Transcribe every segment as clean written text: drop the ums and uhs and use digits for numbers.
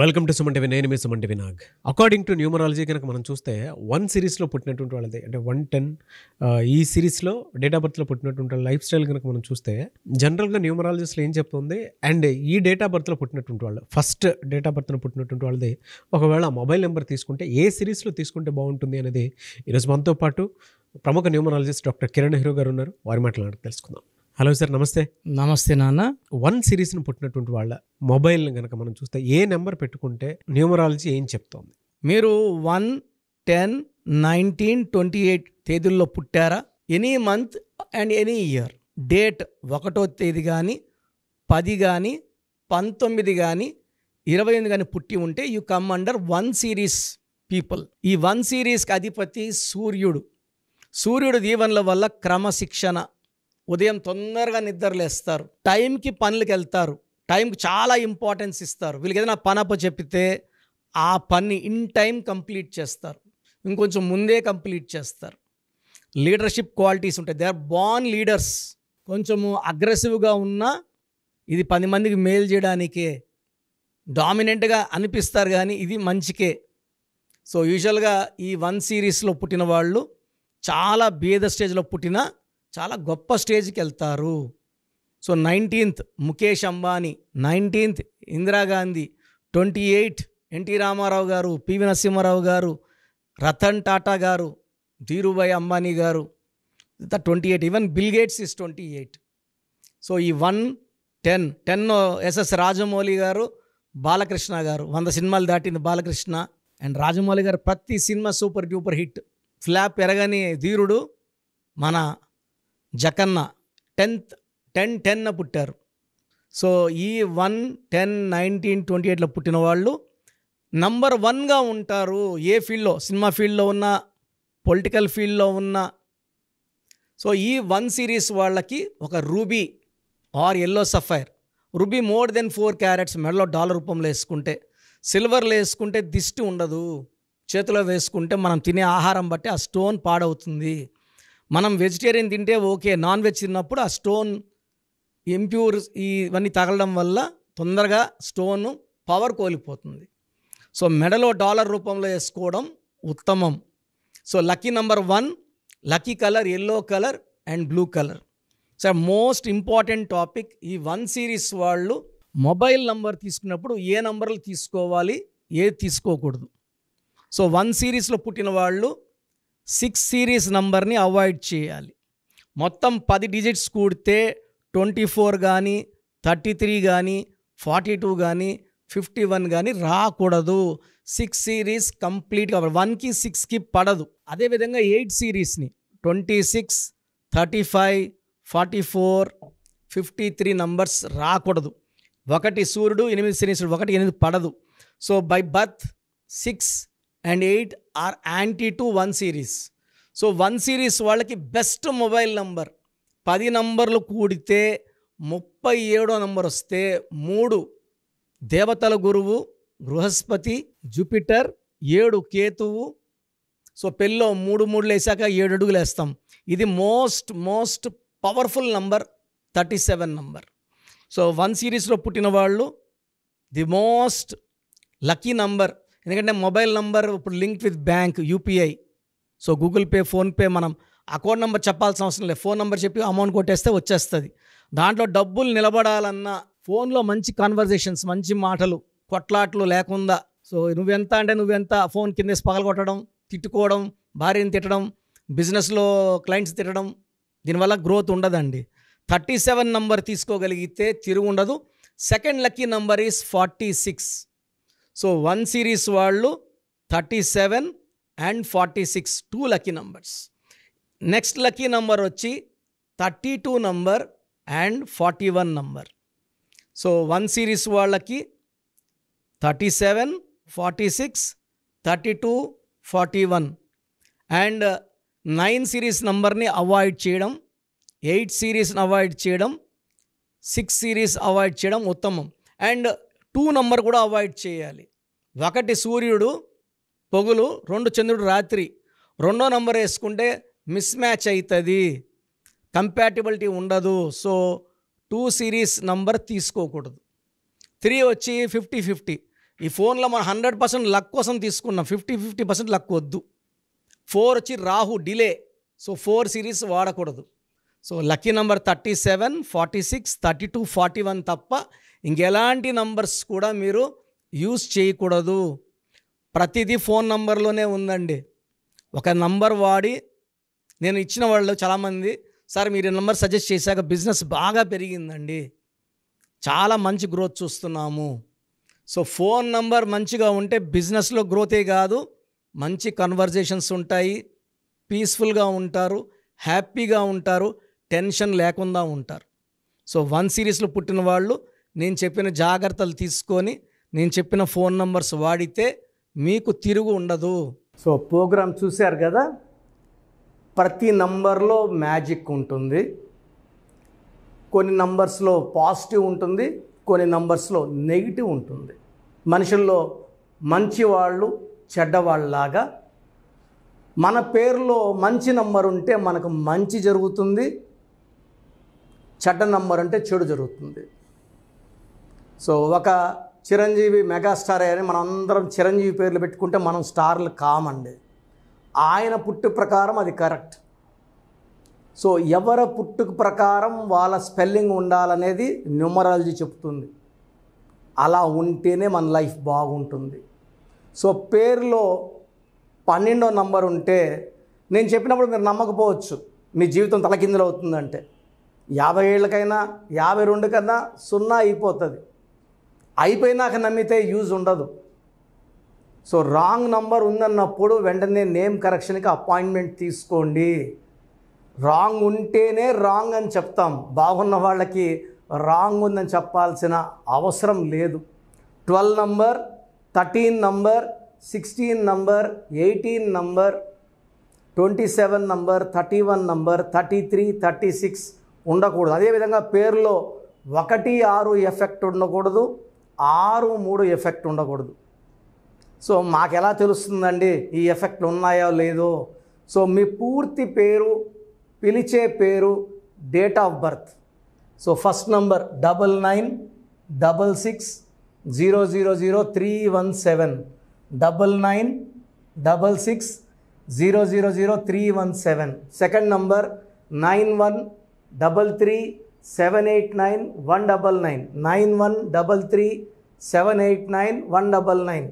Welcome to Suman TV. నేను మీ Suman TV Nag. According to numerology కనుక మనం చూస్తే 1 సిరీస్లో పుట్టినటువంటి వాళ్ళది అంటే 110 ఈ సిరీస్లో డేట్ ఆఫ్ బర్త్లో పుట్టినటువంటి లైఫ్ స్టైల్ కనుక మనం చూస్తే జనరల్గా న్యూమరాలజిస్ట్లో ఏం చెప్తుంది అండ్ ఈ డేట్ ఆఫ్ బర్త్లో పుట్టినటువంటి వాళ్ళు ఫస్ట్ డేట్ ఆఫ్ బర్త్లో పుట్టినటువంటి వాళ్ళది ఒకవేళ మొబైల్ నెంబర్ తీసుకుంటే ఏ సిరీస్లో తీసుకుంటే బాగుంటుంది అనేది ఈరోజు మనతో పాటు ప్రముఖ న్యూమరాలజిస్ట్ డాక్టర్ కిరణ్ నెహ్రూ గారు ఉన్నారు. వారి మాట్లాడి తెలుసుకుందాం. హలో సార్, నమస్తే. నమస్తే నాన్న. 1 సిరీస్ని పుట్టినటువంటి వాళ్ళ మొబైల్ని కనుక మనం చూస్తే ఏ నెంబర్ పెట్టుకుంటే న్యూమరాలజీ ఏం చెప్తోంది? మీరు 1, 10, 19, 28 తేదీల్లో పుట్టారా? Any month and any year date 1వ తేదీ కానీ 10 కానీ 19 కానీ 28 కానీ పుట్టి ఉంటే you come under 1 series people. ఈ 1 సిరీస్కి అధిపతి సూర్యుడు దీవెనల వల్ల క్రమశిక్షణ, ఉదయం తొందరగా నిద్రలేస్తారు, టైంకి పనులకు వెళ్తారు, టైంకి చాలా ఇంపార్టెన్స్ ఇస్తారు. వీళ్ళకి ఏదైనా పని అప్ప చెప్తే ఆ పని ఇన్ టైం కంప్లీట్ చేస్తారు, ఇంకొంచెం ముందే కంప్లీట్ చేస్తారు. లీడర్షిప్ క్వాలిటీస్ ఉంటాయి. They are born leaders. కొంచెము అగ్రెసివ్గా ఉన్నా ఇది 10 మందికి మేలు చేయడానికే, డామినెంట్గా అనిపిస్తారు కానీ ఇది మంచికే. సో యూజువల్గా ఈ 1 సిరీస్లో పుట్టిన వాళ్ళు చాలా బీద స్టేజ్లో పుట్టిన చాలా గొప్ప స్టేజ్కి వెళ్తారు. So 19th Mukesh Ambani, 19th Indira Gandhi, 28 NT Rama Rao గారు, పివి నరసింహారావు గారు, రతన్ టాటా గారు, ధీరుభాయ్ అంబానీ గారు, 28. Even bill gates is 28. So ఈ 1, 10 ఎస్ఎస్ రాజమౌళి గారు, బాలకృష్ణ గారు, 100 సినిమాలు దాటింది బాలకృష్ణ. అండ్ రాజమౌళి గారు ప్రతి cinema super duper hit. Flop ఎరగని ధీరుడు మన జకన్న 10 పుట్టారు. సో ఈ 1, 10, 19, 28లో పుట్టిన వాళ్ళు నంబర్ 1గా ఉంటారు. ఏ ఫీల్డ్లో, సినిమా ఫీల్డ్లో ఉన్నా, పొలిటికల్ ఫీల్డ్లో ఉన్నా. సో ఈ 1 సిరీస్ వాళ్ళకి ఒక ruby or yellow sapphire, ruby more than 4 carats మెడలో డాలర్ రూపంలో వేసుకుంటే, సిల్వర్లో వేసుకుంటే దిష్టి ఉండదు, చేతిలో వేసుకుంటే మనం తినే ఆహారం బట్టి ఆ స్టోన్ పాడవుతుంది. మనం వెజిటేరియన్ తింటే ఓకే, నాన్ వెజ్ తిన్నప్పుడు ఆ స్టోన్ ఇంప్యూర్ ఇవన్నీ తగలడం వల్ల తొందరగా స్టోన్ పవర్ కోల్పోతుంది. సో మెడలో డాలర్ రూపంలో వేసుకోవడం ఉత్తమం. So lucky number 1, lucky colour yellow colour and blue colour. So most important topic. ఈ 1 సిరీస్ వాళ్ళు మొబైల్ నంబర్ తీసుకున్నప్పుడు ఏ నంబర్లు తీసుకోవాలి, ఏది తీసుకోకూడదు. సో 1 సిరీస్లో పుట్టిన వాళ్ళు 6 సిరీస్ నంబర్ని అవాయిడ్ చేయాలి. మొత్తం 10 డిజిట్స్ కూడితే 24 కానీ 33 కానీ 42 కానీ 51 కానీ రాకూడదు. 6 సిరీస్ కంప్లీట్గా 1కి 6కి పడదు. అదేవిధంగా 8 సిరీస్ని 26, 35, 44, 53 నంబర్స్ రాకూడదు. 1 సూర్యుడు, 8 శనీశ్వరుడు, 1, 8 పడదు. So by birth 6 and 8 are anti to 1 series. So 1 series వాళ్ళకి బెస్ట్ మొబైల్ నంబర్ 10 నంబర్లు కూడితే 37వ నంబర్ వస్తే 3 దేవతల గురువు బృహస్పతి, జూపిటర్, 7 కేతువు. సో పెళ్ళిలో 3 వేసాక 7 అడుగులు వేస్తాం. ఇది most powerful number 37 number. So 1 సిరీస్లో పుట్టిన వాళ్ళు ది మోస్ట్ లక్కీ నంబర్. ఎందుకంటే మొబైల్ నంబర్ ఇప్పుడు link with bank, UPI. So Google pay, PhonePe, మనం అకౌంట్ నెంబర్ చెప్పాల్సిన అవసరం లేదు. ఫోన్ నెంబర్ చెప్పి అమౌంట్ కొట్టేస్తే వచ్చేస్తుంది. దాంట్లో డబ్బులు నిలబడాలన్నా ఫోన్లో మంచి కాన్వర్జేషన్స్, మంచి మాటలు, కొట్లాట్లు లేకుండా. సో నువ్వెంత అంటే నువ్వెంత, ఫోన్ కిందేసి పగలగొట్టడం, తిట్టుకోవడం, భార్యని తిట్టడం, బిజినెస్లో క్లయింట్స్ తిట్టడం, దీనివల్ల గ్రోత్ ఉండదండి. 37 నంబర్ తీసుకోగలిగితే తిరుగు ఉండదు. Second lucky number is 46. So 1 series వాళ్ళు 37 and 46 2 lucky numbers. Next lucky number వచ్చి 32 number and 41 number. So 1 series వాళ్ళకి 37, 46, 32, 41 అండ్ 9 సిరీస్ నంబర్ని అవాయిడ్ చేయడం, 8 సిరీస్ని అవాయిడ్ చేయడం, 6 సిరీస్ అవాయిడ్ చేయడం ఉత్తమం. అండ్ 2 నంబర్ కూడా అవాయిడ్ చేయాలి. 1 సూర్యుడు పొగులు, 2 చంద్రుడు రాత్రి. 2వ నంబర్ వేసుకుంటే మిస్ మ్యాచ్ అవుతుంది, కంపాటిబిలిటీ ఉండదు. సో 2 సిరీస్ నంబర్ తీసుకోకూడదు. 3 వచ్చి 50-50. ఈ ఫోన్లో మనం 100% లక్ కోసం తీసుకున్నాం, 50% లక్ వద్దు. 4 వచ్చి రాహు డిలే, సో 4 సిరీస్ వాడకూడదు. సో లక్కీ నెంబర్ 37, 46, 32, 41 తప్ప ఇంకెలాంటి నంబర్స్ కూడా మీరు యూజ్ చేయకూడదు. ప్రతిదీ ఫోన్ నంబర్లోనే ఉందండి. ఒక నంబర్ వాడి నేను ఇచ్చిన వాళ్ళు చాలామంది, సార్ మీరు ఈ నెంబర్ సజెస్ట్ చేశాక బిజినెస్ బాగా పెరిగిందండి, చాలా మంచి గ్రోత్ చూస్తున్నాము. సో ఫోన్ నంబర్ మంచిగా ఉంటే బిజినెస్లో గ్రోతే కాదు, మంచి కన్వర్జేషన్స్ ఉంటాయి, పీస్ఫుల్గా ఉంటారు, హ్యాపీగా ఉంటారు, టెన్షన్ లేకుండా ఉంటారు. సో 1 సిరీస్లో పుట్టిన వాళ్ళు నేను చెప్పిన జాగ్రత్తలు తీసుకొని నేను చెప్పిన ఫోన్ నంబర్స్ వాడితే మీకు తిరుగు ఉండదు. సో ప్రోగ్రామ్ చూశారు కదా, ప్రతి నంబర్లో మ్యాజిక్ ఉంటుంది. కొన్ని నంబర్స్లో పాజిటివ్ ఉంటుంది, కొన్ని నంబర్స్లో నెగిటివ్ ఉంటుంది. మనుషుల్లో మంచి వాళ్ళు చెడ్డవాళ్ళలాగా మన పేరులో మంచి నంబర్ ఉంటే మనకు మంచి జరుగుతుంది, చెడ్డ నంబర్ అంటే చెడు జరుగుతుంది. సో ఒక చిరంజీవి మెగాస్టార్ అని మనం అందరం చిరంజీవి పేర్లు పెట్టుకుంటే మనం స్టార్లు కామండి. ఆయన పుట్టు ప్రకారం అది కరెక్ట్. సో ఎవరి పుట్టుక ప్రకారం వాళ్ళ స్పెల్లింగ్ ఉండాలనేది న్యూమరాలజీ చెప్తుంది. అలా ఉంటేనే మన లైఫ్ బాగుంటుంది. సో పేరులో 12వ నంబర్ ఉంటే నేను చెప్పినప్పుడు మీరు నమ్మకపోవచ్చు, మీ జీవితం తలకిందులు అవుతుందంటే 50 ఏళ్ళకైనా 52 కన్నా 0 అయిపోతుంది. అయిపోయినాక నమ్మితే యూజ్ ఉండదు. సో రాంగ్ నంబర్ ఉందన్నప్పుడు వెంటనే నేమ్ కరెక్షన్కి అపాయింట్మెంట్ తీసుకోండి. రాంగ్ ఉంటేనే రాంగ్ అని చెప్తాం, బాగున్న వాళ్ళకి రాంగ్ ఉందని చెప్పాల్సిన అవసరం లేదు. 12 number, 13 number, 16 number, 18 number, 27 number, 31 number, 33, 36 ఉండకూడదు. అదేవిధంగా పేరులో 1, 6 ఎఫెక్ట్ ఉండకూడదు, 6, 3 ఎఫెక్ట్ ఉండకూడదు. సో మాకు ఎలా తెలుస్తుందండి ఈ ఎఫెక్ట్లు ఉన్నాయో లేదో? సో మీ పూర్తి పేరు, పిలిచే పేరు, date of birth. So first number 9966000317, 9966000317. Second number 9133789199, 9133789199,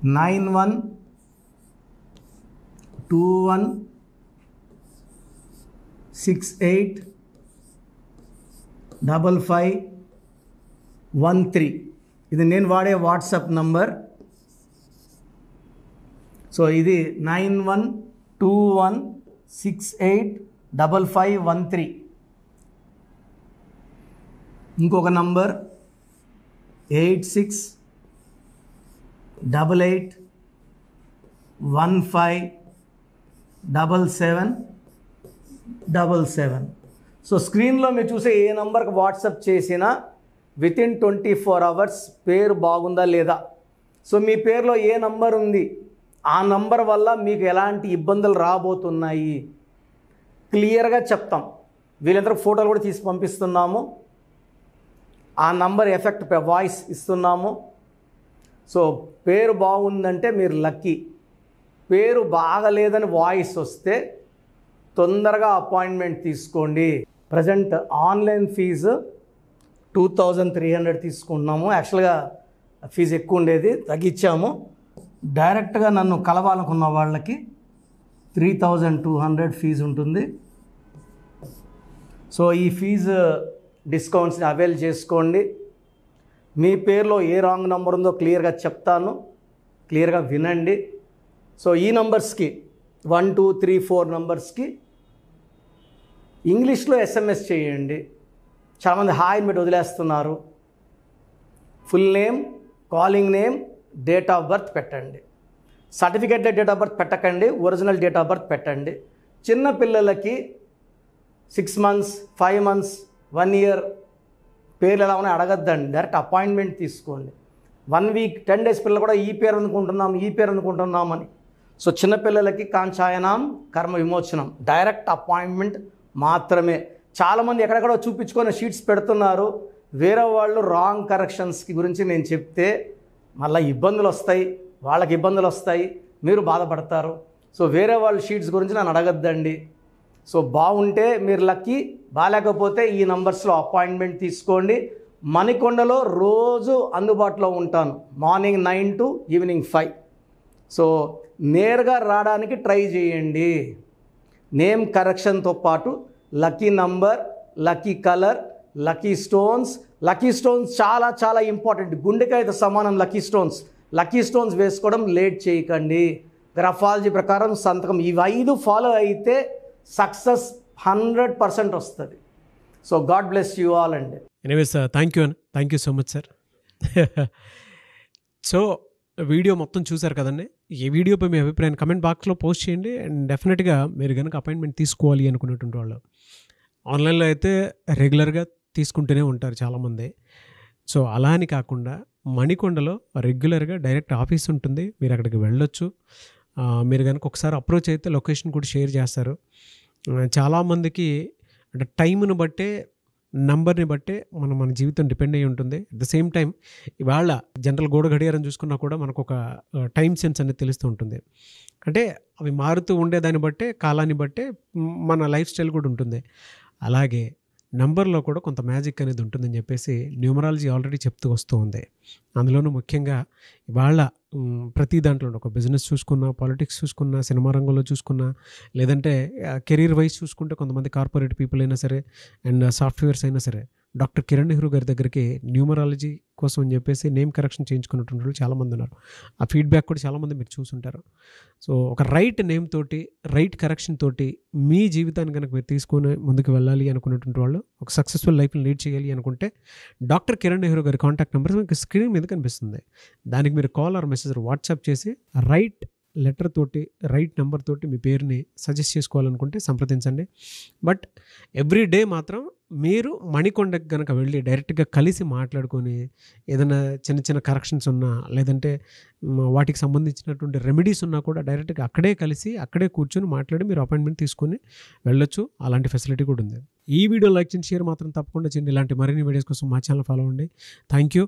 9121685513. ఇది నేను వాడే వాట్సాప్ నంబర్. సో ఇది 9121685513. ఇంకొక నంబర్ 8688157777. సో స్క్రీన్లో మీరు చూసే ఏ నంబర్కి వాట్సాప్ చేసినా వితిన్ 24 అవర్స్ పేరు బాగుందా లేదా, సో మీ పేరులో ఏ నంబర్ ఉంది, ఆ నంబర్ వల్ల మీకు ఎలాంటి ఇబ్బందులు రాబోతున్నాయి క్లియర్గా చెప్తాం. వీళ్ళందరూ ఫోటోలు కూడా తీసి పంపిస్తున్నాము, ఆ నంబర్ ఎఫెక్ట్ వాయిస్ ఇస్తున్నాము. సో పేరు బాగుందంటే మీరు లక్కీ. పేరు బాగలేదని వాయిస్ వస్తే తొందరగా అపాయింట్మెంట్ తీసుకోండి. ప్రజెంట్ ఆన్లైన్ ఫీజు 2300 తీసుకుంటున్నాము. యాక్చువల్గా ఫీజు ఎక్కువ ఉండేది, తగ్గించాము. డైరెక్ట్గా నన్ను కలవాలనుకున్న వాళ్ళకి 3200 ఫీజు ఉంటుంది. సో ఈ ఫీజు డిస్కౌంట్స్ని అవైల్ చేసుకోండి. మీ పేరులో ఏ రాంగ్ నెంబర్ ఉందో క్లియర్గా చెప్తాను, క్లియర్గా వినండి. సో ఈ నంబర్స్కి 1, 2, 3, 4 నంబర్స్కి ఇంగ్లీష్లో SMS చేయండి. చాలామంది హాయ్ పెట్టి వదిలేస్తున్నారు. Full name, calling name, date of birth పెట్టండి. సర్టిఫికేట్ డేట్ ఆఫ్ బర్త్ పెట్టకండి, ఒరిజినల్ డేట్ ఆఫ్ బర్త్ పెట్టండి. చిన్న పిల్లలకి 6 months, 5 months, 1 year పేర్లు ఎలా ఉన్నాయి అడగద్దండి, డైరెక్ట్ అపాయింట్మెంట్ తీసుకోండి. 1 week, 10 days పిల్లలు కూడా ఈ పేరు అనుకుంటున్నాం, ఈ పేరు అనుకుంటున్నామని. సో చిన్నపిల్లలకి కాంచాయనం, కర్మ విమోచనం, డైరెక్ట్ అపాయింట్మెంట్ మాత్రమే. చాలామంది ఎక్కడెక్కడో చూపించుకొని షీట్స్ పెడుతున్నారు, వేరే వాళ్ళు రాంగ్ కరెక్షన్స్కి గురించి నేను చెప్తే మళ్ళీ ఇబ్బందులు వస్తాయి, వాళ్ళకి ఇబ్బందులు వస్తాయి, మీరు బాధపడతారు. సో వేరే వాళ్ళ షీట్స్ గురించి నన్ను అడగద్దండి. సో బాగుంటే మీరు లక్కీ, బాగాలేకపోతే ఈ నంబర్స్లో అపాయింట్మెంట్ తీసుకోండి. మణికొండలో రోజు అందుబాటులో ఉంటాను, మార్నింగ్ 9 to ఈవినింగ్ 5. సో నేరుగా రావడానికి ట్రై చేయండి. నేమ్ కరెక్షన్తో పాటు lucky number, lucky colour, lucky stones. Lucky stones చాలా చాలా ఇంపార్టెంట్. గుండెకాయతో సమానం లక్కీ స్టోన్స్. లక్కీ స్టోన్స్ వేసుకోవడం లేట్ చేయకండి. గ్రఫాలజీ ప్రకారం సంతకం ఇవి 5 ఫాలో అయితే సక్సెస్ 100% వస్తుంది. So God bless you all అండి. Anyways thank you so much sir. So video మొత్తం చూసారు కదండి. ఈ వీడియోపై మీ అభిప్రాయాన్ని కమెంట్ బాక్స్లో పోస్ట్ చేయండి. అండ్ డెఫినెట్గా మీరు కనుక అపాయింట్మెంట్ తీసుకోవాలి అనుకునేటువంటి వాళ్ళు ఆన్లైన్లో అయితే రెగ్యులర్గా తీసుకుంటూనే ఉంటారు చాలామంది. సో అలా అని కాకుండా మణికొండలో రెగ్యులర్గా డైరెక్ట్ ఆఫీస్ ఉంటుంది, మీరు అక్కడికి వెళ్ళొచ్చు. మీరు కనుక ఒకసారి అప్రోచ్ అయితే లొకేషన్ కూడా షేర్ చేస్తారు. చాలామందికి అంటే టైంను బట్టే, నంబర్ని బట్టే మన జీవితం డిపెండ్ అయ్యి ఉంటుంది. అట్ ద సేమ్ టైం ఇవాళ జనరల్ గోడ గడియారం చూసుకున్నా కూడా మనకు ఒక టైం సెన్స్ అనేది తెలుస్తూ ఉంటుంది. అంటే అవి మారుతూ ఉండేదాన్ని బట్టే, కాలాన్ని బట్టే మన లైఫ్ స్టైల్ కూడా ఉంటుంది. అలాగే నంబర్లో కూడా కొంత మ్యాజిక్ అనేది ఉంటుందని చెప్పేసి న్యూమరాలజీ ఆల్రెడీ చెప్తూ వస్తూ ఉంది. అందులోనూ ముఖ్యంగా ఇవాళ ప్రతి దాంట్లో ఒక బిజినెస్ చూసుకున్నా, పాలిటిక్స్ చూసుకున్నా, సినిమా రంగంలో చూసుకున్నా, లేదంటే కెరీర్ వైజ్ చూసుకుంటే కొంతమంది కార్పొరేట్ పీపుల్ అయినా సరే అండ్ సాఫ్ట్వేర్స్ అయినా సరే డాక్టర్ కిరణ్ నెహ్రూ గారి దగ్గరికి న్యూమరాలజీ కోసం అని చెప్పేసి నేమ్ కరెక్షన్ చేయించుకున్నటువంటి వాళ్ళు చాలామంది ఉన్నారు. ఆ ఫీడ్బ్యాక్ కూడా చాలామంది మీరు చూసుంటారు. సో ఒక రైట్ నేమ్ తోటి, రైట్ కరెక్షన్ తోటి మీ జీవితాన్ని కనుక మీరు తీసుకొని ముందుకు వెళ్ళాలి అనుకున్నటువంటి వాళ్ళు, ఒక సక్సెస్ఫుల్ లైఫ్ని లీడ్ చేయాలి అనుకుంటే డాక్టర్ కిరణ్ నెహ్రూ గారి కాంటాక్ట్ నెంబర్ మీకు స్క్రీన్ మీద కనిపిస్తుంది. దానికి మీరు కాల్ ఆర్ మెసేజ్ వాట్సాప్ చేసి రైట్ లెటర్ తోటి, రైట్ నెంబర్ తోటి మీ పేరుని సజెస్ట్ చేసుకోవాలనుకుంటే సంప్రదించండి. బట్ ఎవ్రీ డే మాత్రం మీరు మణికొండకి కనుక వెళ్ళి డైరెక్ట్గా కలిసి మాట్లాడుకొని ఏదైనా చిన్న చిన్న కరెక్షన్స్ ఉన్నా, లేదంటే వాటికి సంబంధించినటువంటి రెమెడీస్ ఉన్నా కూడా డైరెక్ట్గా అక్కడే కలిసి, అక్కడే కూర్చొని మాట్లాడి మీరు అపాయింట్మెంట్ తీసుకొని వెళ్ళొచ్చు. అలాంటి ఫెసిలిటీ కూడా ఉంది. ఈ వీడియో లైక్ చేయండి, షేర్ మాత్రం తప్పకుండా చేయండి. ఇలాంటి మరిన్ని వీడియోస్ కోసం మా ఛానల్ ఫాలో అవ్వండి. Thank you.